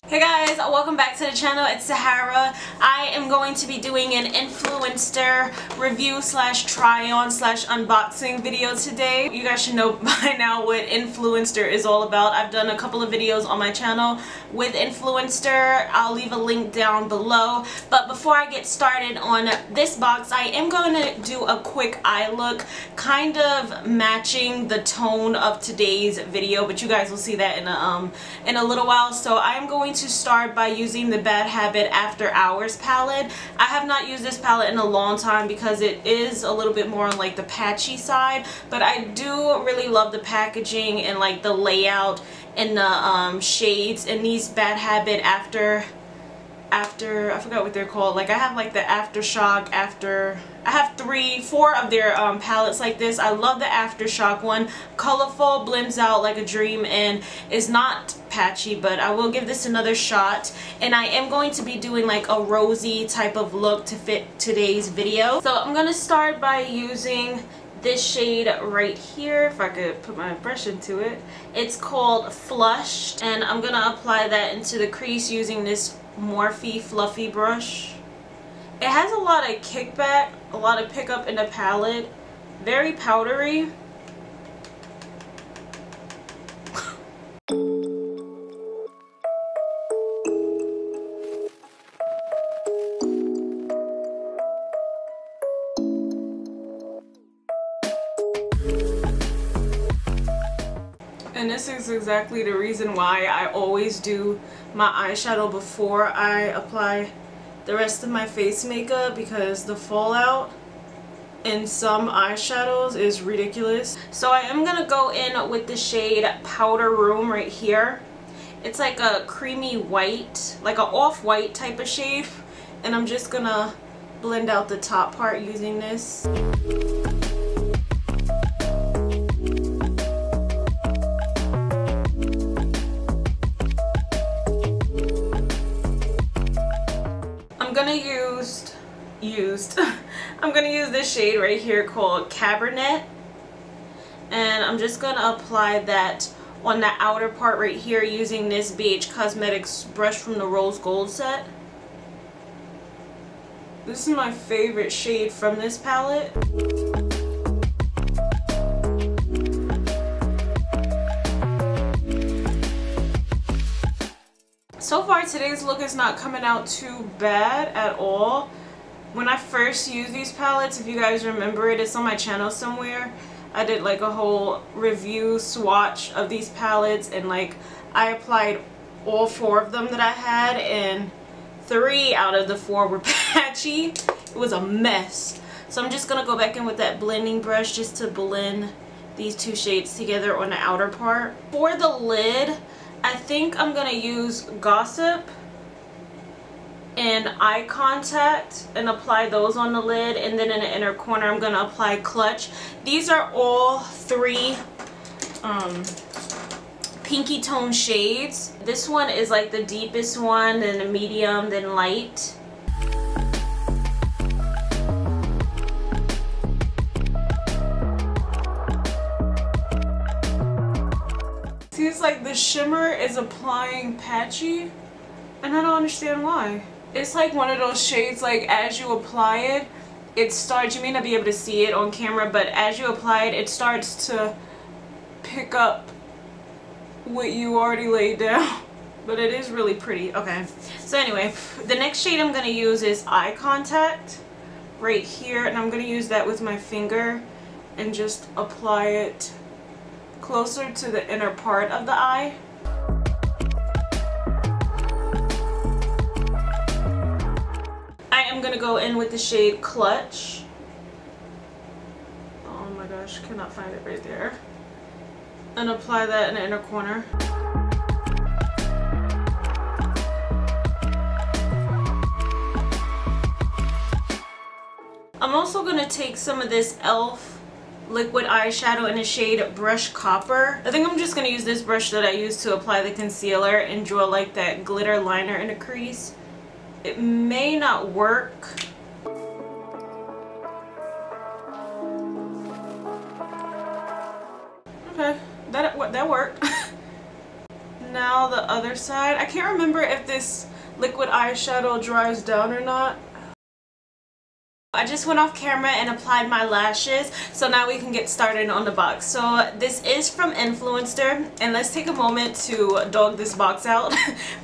Hey guys, welcome back to the channel. It's Sahara. I am going to be doing an Influenster review slash try on slash unboxing video today. You guys should know by now what Influenster is all about. I've done a couple of videos on my channel with Influenster. I'll leave a link down below. But before I get started on this box, I am going to do a quick eye look, kind of matching the tone of today's video, but you guys will see that in a little while. So I am going to start by using the Bad Habit After Hours palette. I have not used this palette in a long time because it is a little bit more on like the patchy side, but I do really love the packaging and like the layout and the shades in these Bad Habit after I forgot what they're called. Like I have like the Aftershock I have 4 of their palettes like this. I love the Aftershock one. Colorful, blends out like a dream, and is not patchy, but I will give this another shot. And I am going to be doing like a rosy type of look to fit today's video. So I'm gonna start by using this shade right here, if I could put my brush into it. It's called Flushed, and I'm gonna apply that into the crease using this Morphe fluffy brush. It has a lot of kickback, a lot of pickup in the palette, very powdery. And this is exactly the reason why I always do my eyeshadow before I apply the rest of my face makeup, because the fallout in some eyeshadows is ridiculous. So I am gonna go in with the shade Powder Room right here. It's like a creamy white, like an off-white type of shade, and I'm just gonna blend out the top part using this. I'm gonna use this shade right here called Cabernet, and I'm just gonna apply that on the outer part right here using this BH Cosmetics brush from the Rose Gold set. This is my favorite shade from this palette. So far today's look is not coming out too bad at all. When I first used these palettes, if you guys remember it, it's on my channel somewhere. I did like a whole review swatch of these palettes, and like I applied all 4 of them that I had, and 3 out of the 4 were patchy. It was a mess. So I'm just gonna go back in with that blending brush just to blend these 2 shades together on the outer part. For the lid, I think I'm gonna use Gossip and Eye Contact and apply those on the lid, and then in the inner corner I'm gonna apply Clutch. These are all 3 pinky tone shades. This one is like the deepest one, then the medium, then light. Seems like the shimmer is applying patchy, and I don't understand why. It's like one of those shades, like as you apply it, it starts, you may not be able to see it on camera, but as you apply it, it starts to pick up what you already laid down. But it is really pretty. Okay, so anyway, the next shade I'm going to use is Eye Contact right here, and I'm going to use that with my finger and just apply it closer to the inner part of the eye. I'm gonna go in with the shade Clutch. Oh my gosh, cannot find it right there. And apply that in the inner corner. I'm also gonna take some of this e.l.f. liquid eyeshadow in the shade Brush Copper. I think I'm just gonna use this brush that I used to apply the concealer and draw like that glitter liner in the crease. It may not work. Okay, that worked. Now the other side. I can't remember if this liquid eyeshadow dries down or not. I just went off camera and applied my lashes, so now we can get started on the box. So this is from Influenster, and let's take a moment to dog this box out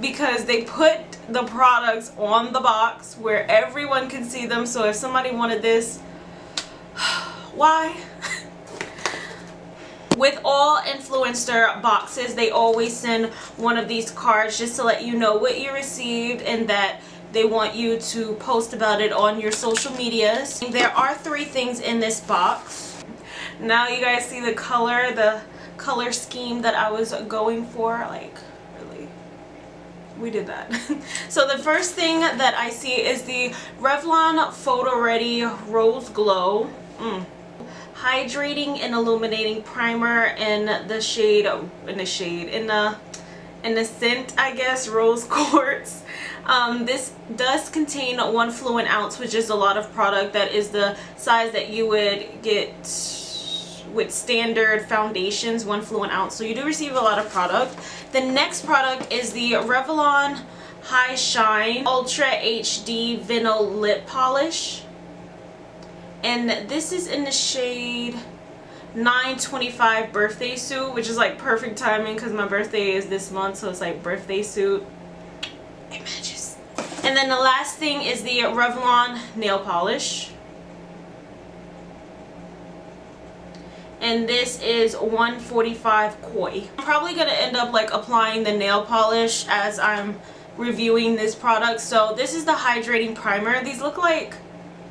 because they put the products on the box where everyone can see them. So if somebody wanted this, why? With all Influencer boxes, they always send one of these cards just to let you know what you received and that they want you to post about it on your social medias. There are 3 things in this box. Now you guys see the color scheme that I was going for. Like, really, we did that. So the first thing that I see is the Revlon Photo Ready Rose Glow Hydrating and Illuminating Primer in the scent, I guess, Rose Quartz. This does contain 1 fluid ounce, which is a lot of product. That is the size that you would get with standard foundations, 1 fluid ounce. So you do receive a lot of product. The next product is the Revlon High Shine Ultra HD Vinyl Lip Polish. And this is in the shade 925 Birthday Suit, which is like perfect timing because my birthday is this month, so it's like birthday suit. It matches. And then the last thing is the Revlon nail polish. And this is 145 Koi. I'm probably going to end up like applying the nail polish as I'm reviewing this product. So this is the Hydrating Primer. These look like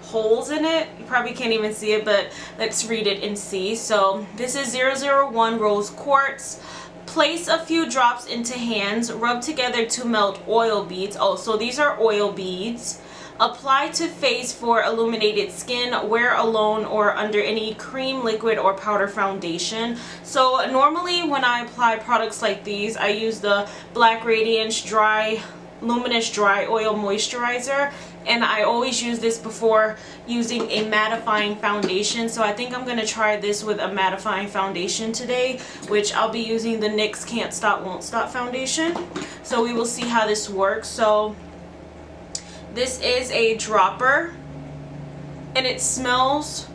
holes in it. You probably can't even see it, but let's read it and see. So this is 001 Rose Quartz. Place a few drops into hands, rub together to melt oil beads. Oh, so these are oil beads. Apply to face for illuminated skin, wear alone or under any cream, liquid, or powder foundation. So normally when I apply products like these, I use the Black Radiance Luminous Dry Oil Moisturizer, and I always use this before using a mattifying foundation. So I think I'm going to try this with a mattifying foundation today, which I'll be using the NYX Can't Stop Won't Stop foundation. So we will see how this works. So this is a dropper and it smells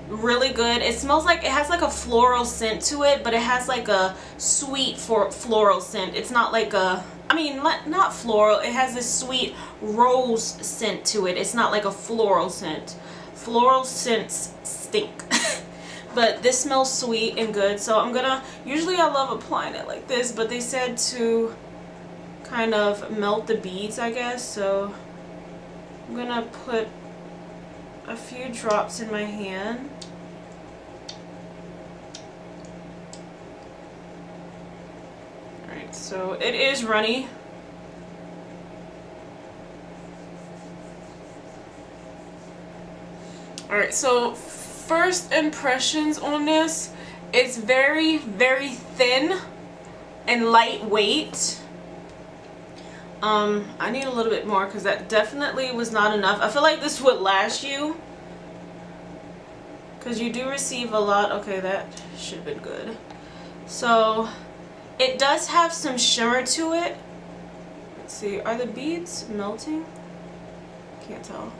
really good. It smells like, it has like a floral scent to it, but it has like a sweet floral scent. It's not like a, I mean, not floral. It has this sweet rose scent to it. It's not like a floral scent. Floral scents stink. But this smells sweet and good. So I'm gonna, usually I love applying it like this, but they said to kind of melt the beads, I guess. So I'm gonna put a few drops in my hand. Alright, so it is runny. Alright, so first impressions on this, it's very, very thin and lightweight. I need a little bit more because that definitely was not enough. I feel like this would last you because you do receive a lot. Okay, that should have been good. So it does have some shimmer to it. Let's see, are the beads melting? Can't tell.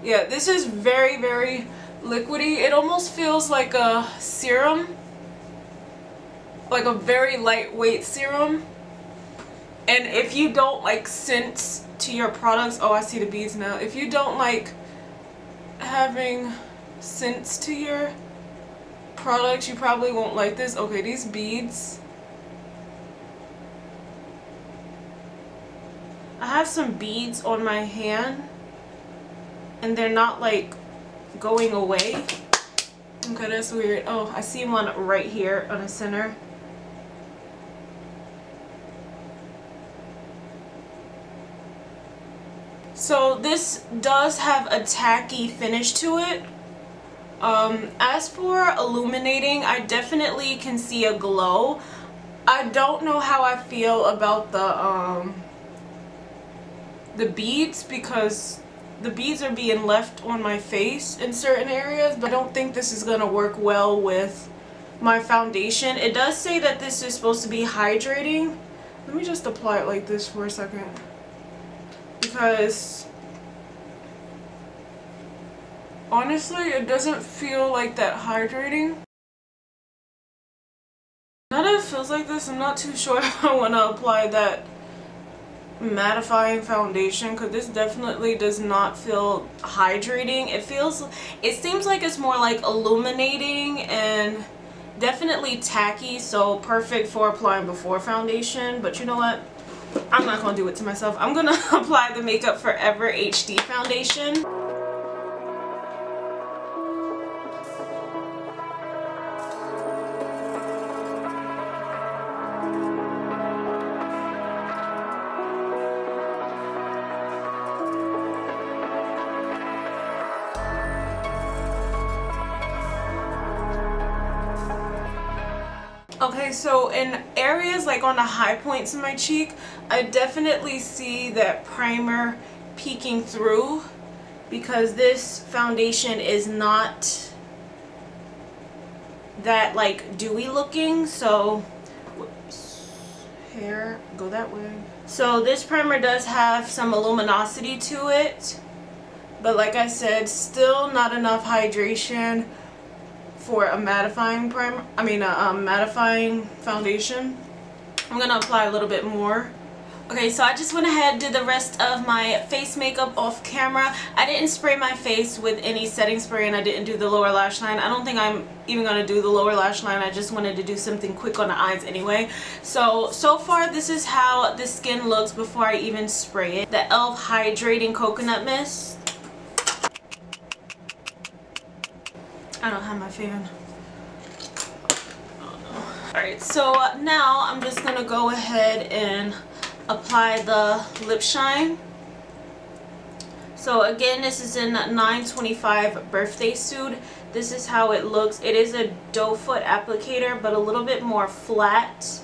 Yeah, this is very, very liquidy. It almost feels like a serum, like a very lightweight serum. And if you don't like scents to your products, oh, I see the beads now. If you don't like having scents to your products, you probably won't like this. Okay, these beads. I have some beads on my hand and they're not like going away. Okay, that's weird. Oh, I see one right here on the center. So this does have a tacky finish to it. As for illuminating, I definitely can see a glow. I don't know how I feel about the beads because the beads are being left on my face in certain areas, but I don't think this is going to work well with my foundation. It does say that this is supposed to be hydrating, Let me just apply it like this for a second, because honestly it doesn't feel like that hydrating. Now that it feels like this, I'm not too sure if I want to apply that mattifying foundation, because this definitely does not feel hydrating. It seems like it's more like illuminating and definitely tacky, so perfect for applying before foundation. But you know what, I'm not gonna do it to myself. I'm gonna apply the Makeup Forever HD foundation. Okay, so in areas like on the high points in my cheek, I definitely see that primer peeking through, because this foundation is not that like dewy looking. So whoops, hair, go that way. So this primer does have some luminosity to it, but like I said, still not enough hydration for a mattifying primer. I mean a mattifying foundation. I'm gonna apply a little bit more. Okay, so I just went ahead and did the rest of my face makeup off camera. I didn't spray my face with any setting spray, and I didn't do the lower lash line. I don't think I'm even gonna do the lower lash line. I just wanted to do something quick on the eyes anyway. So far this is how the skin looks before I even spray it. The e.l.f. Hydrating Coconut Mist. I don't have my fan. Oh no. Alright, so now I'm just gonna go ahead and apply the lip shine. So again, this is in 925 Birthday Suit. This is how it looks. It is a doe foot applicator, but a little bit more flat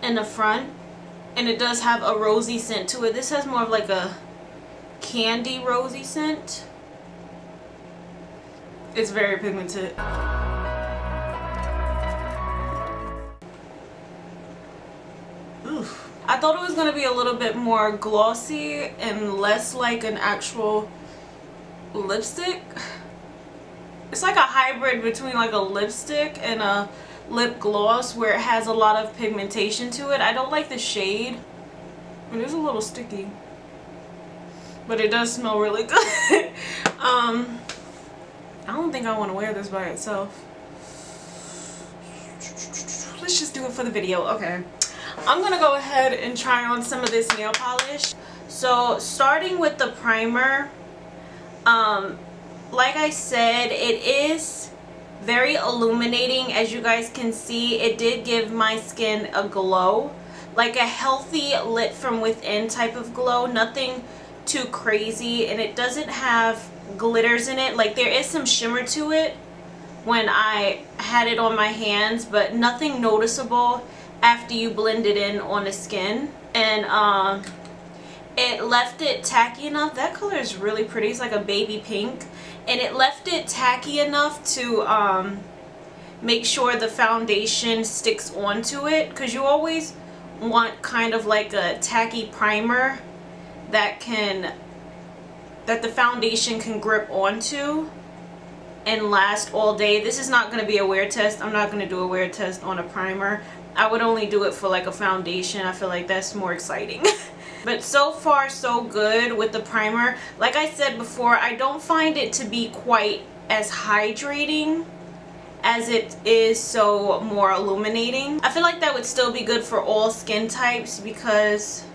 in the front, and it does have a rosy scent to it. This has more of like a candy rosy scent. It's very pigmented. Oof. I thought it was going to be a little bit more glossy and less like an actual lipstick. It's like a hybrid between like a lipstick and a lip gloss, where it has a lot of pigmentation to it. I don't like the shade. It is a little sticky, but it does smell really good. I don't think I want to wear this by itself. Let's just do it for the video. Okay, I'm gonna go ahead and try on some of this nail polish. So starting with the primer, like I said, it is very illuminating. As you guys can see, it did give my skin a glow, like a healthy lit from within type of glow, nothing too crazy, and it doesn't have glitters in it. Like there is some shimmer to it when I had it on my hands, but nothing noticeable after you blend it in on the skin. And it left it tacky enough. That color is really pretty. It's like a baby pink, and it left it tacky enough to make sure the foundation sticks onto it, because you always want kind of like a tacky primer that the foundation can grip onto and last all day. This is not going to be a wear test. I'm not going to do a wear test on a primer. I would only do it for like a foundation. I feel like that's more exciting. But so far so good with the primer. Like I said before, I don't find it to be quite as hydrating as it is so more illuminating. I feel like that would still be good for all skin types, because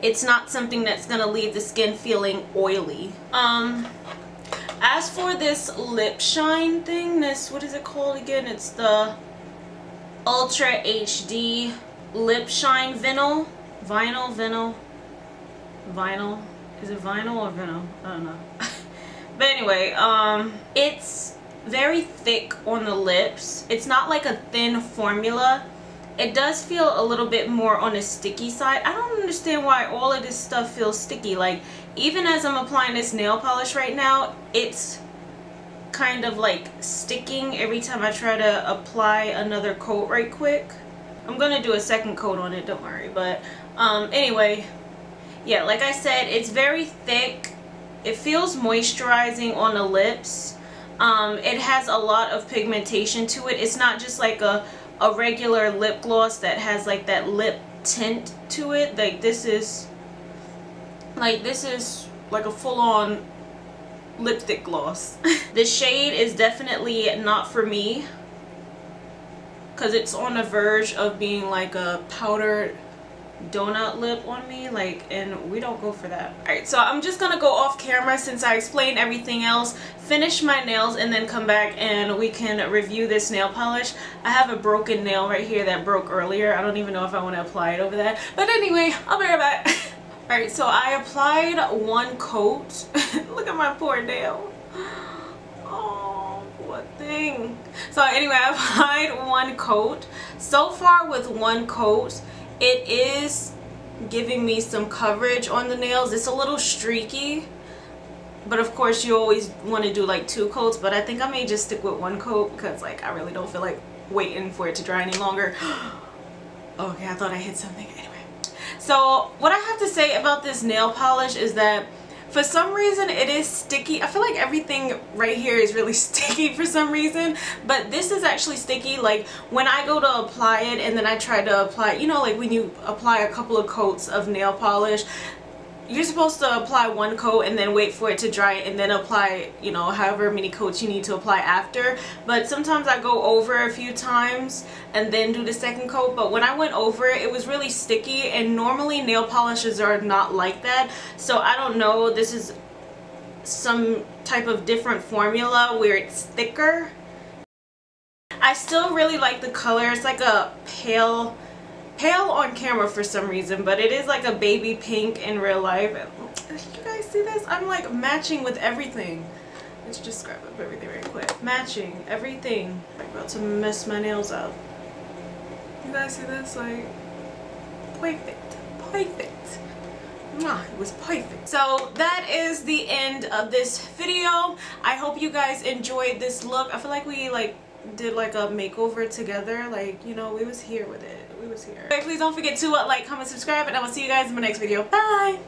it's not something that's gonna leave the skin feeling oily. As for this lip shine thing, what is it called again? It's the Ultra HD Lip Shine Vinnil. Vinyl. Is it vinyl or vinyl? I don't know. But anyway, it's very thick on the lips. It's not like a thin formula. It does feel a little bit more on the sticky side. I don't understand why all of this stuff feels sticky. Like, even as I'm applying this nail polish right now, it's kind of like sticking every time I try to apply another coat right quick. I'm gonna do a second coat on it, don't worry. But anyway, yeah, like I said, it's very thick. It feels moisturizing on the lips. It has a lot of pigmentation to it. It's not just like a regular lip gloss that has like that lip tint to it. Like this is like a full-on lipstick gloss. The shade is definitely not for me because it's on the verge of being like a powdered donut lip on me, like, and we don't go for that. Alright, so I'm just gonna go off camera since I explained everything else, finish my nails, and then come back and we can review this nail polish. I have a broken nail right here that broke earlier. I don't even know if I want to apply it over that, but anyway, I'll be right back. Alright, so I applied one coat. Look at my poor nail. Oh, what thing. So anyway, I applied one coat. So far with one coat, it is giving me some coverage on the nails. It's a little streaky, but of course you always want to do like 2 coats, but I think I may just stick with 1 coat because like I really don't feel like waiting for it to dry any longer. Okay, I thought I hit something. Anyway, so what I have to say about this nail polish is that for some reason it is sticky. I feel like everything right here is really sticky for some reason, but this is actually sticky. Like when I go to apply it and then I try to apply, you know, like when you apply a couple of coats of nail polish, you're supposed to apply 1 coat and then wait for it to dry and then apply, you know, however many coats you need to apply after. But sometimes I go over a few times and then do the second coat. But when I went over it, it was really sticky, and normally nail polishes are not like that. So I don't know, this is some type of different formula where it's thicker. I still really like the color. It's like a pale on camera for some reason, but it is like a baby pink in real life. You guys see this? I'm like matching with everything. Let's just scrub up everything right quick. Matching everything. I'm about to mess my nails up. You guys see this? Like perfect. It was perfect. So that is the end of this video. I hope you guys enjoyed this look. I feel like we like did like a makeover together. Like, you know, we was here with it. We was here. Okay, please don't forget to like, comment, subscribe, and I will see you guys in my next video. Bye!